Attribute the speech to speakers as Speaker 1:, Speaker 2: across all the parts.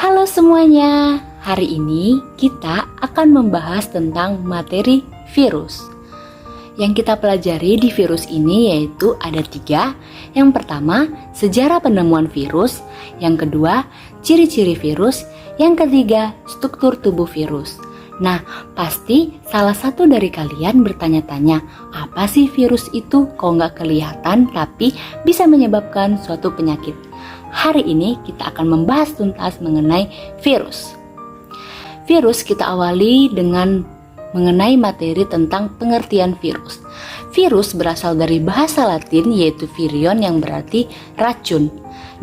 Speaker 1: Halo semuanya, hari ini kita akan membahas tentang materi virus. Yang kita pelajari di virus ini yaitu ada 3. Yang pertama, sejarah penemuan virus. Yang kedua, ciri-ciri virus. Yang ketiga, struktur tubuh virus. Nah, pasti salah satu dari kalian bertanya-tanya, apa sih virus itu? Kok nggak kelihatan tapi bisa menyebabkan suatu penyakit? Hari ini kita akan membahas tuntas mengenai virus. Virus kita awali dengan mengenai materi tentang pengertian virus. Virus berasal dari bahasa Latin yaitu virion yang berarti racun.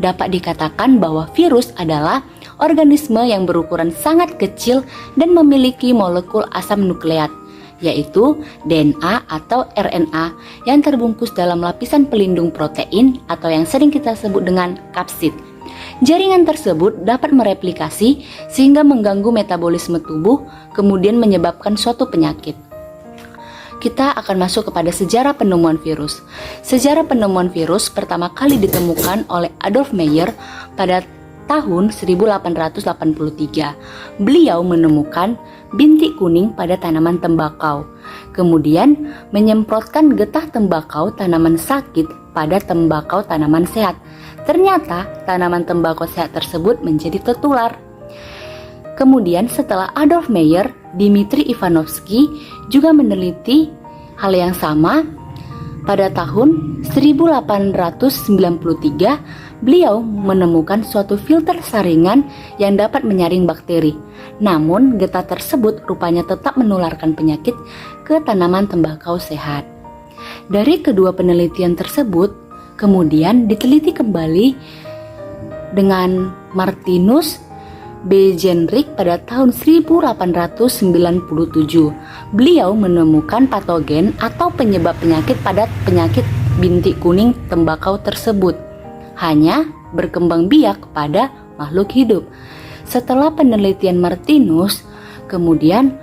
Speaker 1: Dapat dikatakan bahwa virus adalah organisme yang berukuran sangat kecil dan memiliki molekul asam nukleat, yaitu DNA atau RNA yang terbungkus dalam lapisan pelindung protein atau yang sering kita sebut dengan kapsid. Jaringan tersebut dapat mereplikasi sehingga mengganggu metabolisme tubuh, kemudian menyebabkan suatu penyakit. Kita akan masuk kepada sejarah penemuan virus. Sejarah penemuan virus pertama kali ditemukan oleh Adolf Meyer pada tahun 1883. Beliau menemukan bintik kuning pada tanaman tembakau. Kemudian menyemprotkan getah tembakau tanaman sakit pada tembakau tanaman sehat. Ternyata tanaman tembakau sehat tersebut menjadi tertular. Kemudian setelah Adolf Meyer, Dmitri Ivanovsky juga meneliti hal yang sama. Pada tahun 1893, beliau menemukan suatu filter saringan yang dapat menyaring bakteri. Namun, getah tersebut rupanya tetap menularkan penyakit ke tanaman tembakau sehat. Dari kedua penelitian tersebut, kemudian diteliti kembali dengan Martinus Beijerinck pada tahun 1897. Beliau menemukan patogen atau penyebab penyakit pada penyakit bintik kuning tembakau tersebut hanya berkembang biak pada makhluk hidup. Setelah penelitian Martinus, kemudian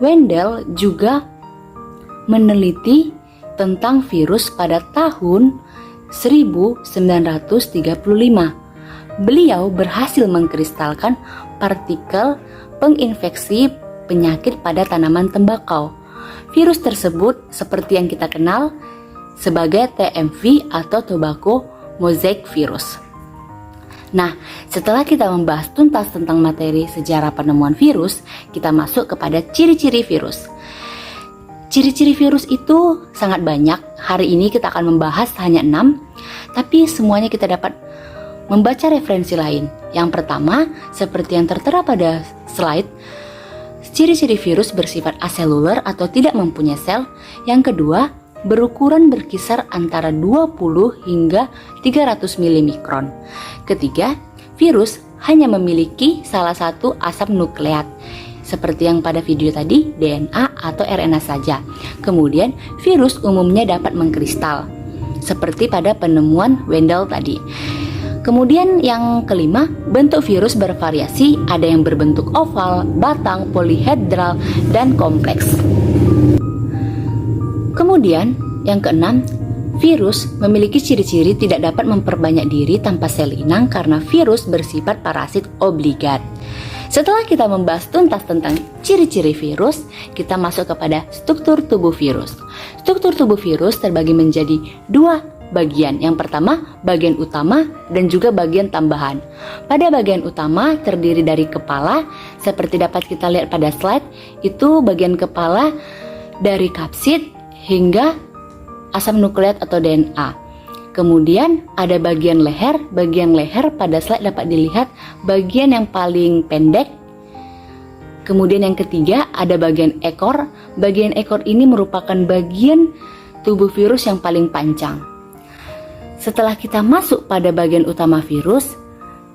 Speaker 1: Wendell juga meneliti tentang virus pada tahun 1935. Beliau berhasil mengkristalkan partikel penginfeksi penyakit pada tanaman tembakau. Virus tersebut seperti yang kita kenal sebagai TMV atau Tobacco Mosaic Virus. Nah, setelah kita membahas tuntas tentang materi sejarah penemuan virus, kita masuk kepada ciri-ciri virus. Ciri-ciri virus itu sangat banyak. Hari ini kita akan membahas hanya 6, tapi semuanya kita dapat membaca referensi lain. Yang pertama, seperti yang tertera pada slide, ciri-ciri virus bersifat aseluler atau tidak mempunyai sel. Yang kedua, berukuran berkisar antara 20 hingga 300 mm. Ketiga, virus hanya memiliki salah satu asam nukleat, seperti yang pada video tadi, DNA atau RNA saja. Kemudian, virus umumnya dapat mengkristal, seperti pada penemuan Wendell tadi. Kemudian yang kelima, bentuk virus bervariasi, ada yang berbentuk oval, batang, polihedral, dan kompleks. Kemudian yang keenam, virus memiliki ciri-ciri tidak dapat memperbanyak diri tanpa sel inang karena virus bersifat parasit obligat. Setelah kita membahas tuntas tentang ciri-ciri virus, kita masuk kepada struktur tubuh virus. Struktur tubuh virus terbagi menjadi 2 bagian. Yang pertama, bagian utama dan juga bagian tambahan. Pada bagian utama terdiri dari kepala, seperti dapat kita lihat pada slide, itu bagian kepala dari kapsid hingga asam nukleat atau DNA. Kemudian ada bagian leher pada slide dapat dilihat bagian yang paling pendek. Kemudian yang ketiga ada bagian ekor ini merupakan bagian tubuh virus yang paling panjang. Setelah kita masuk pada bagian utama virus,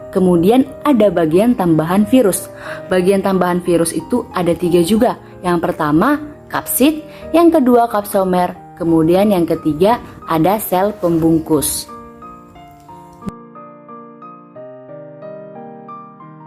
Speaker 1: kemudian ada bagian tambahan virus. Bagian tambahan virus itu ada 3 juga. Yang pertama kapsid, yang kedua kapsomer, kemudian yang ketiga ada sel pembungkus.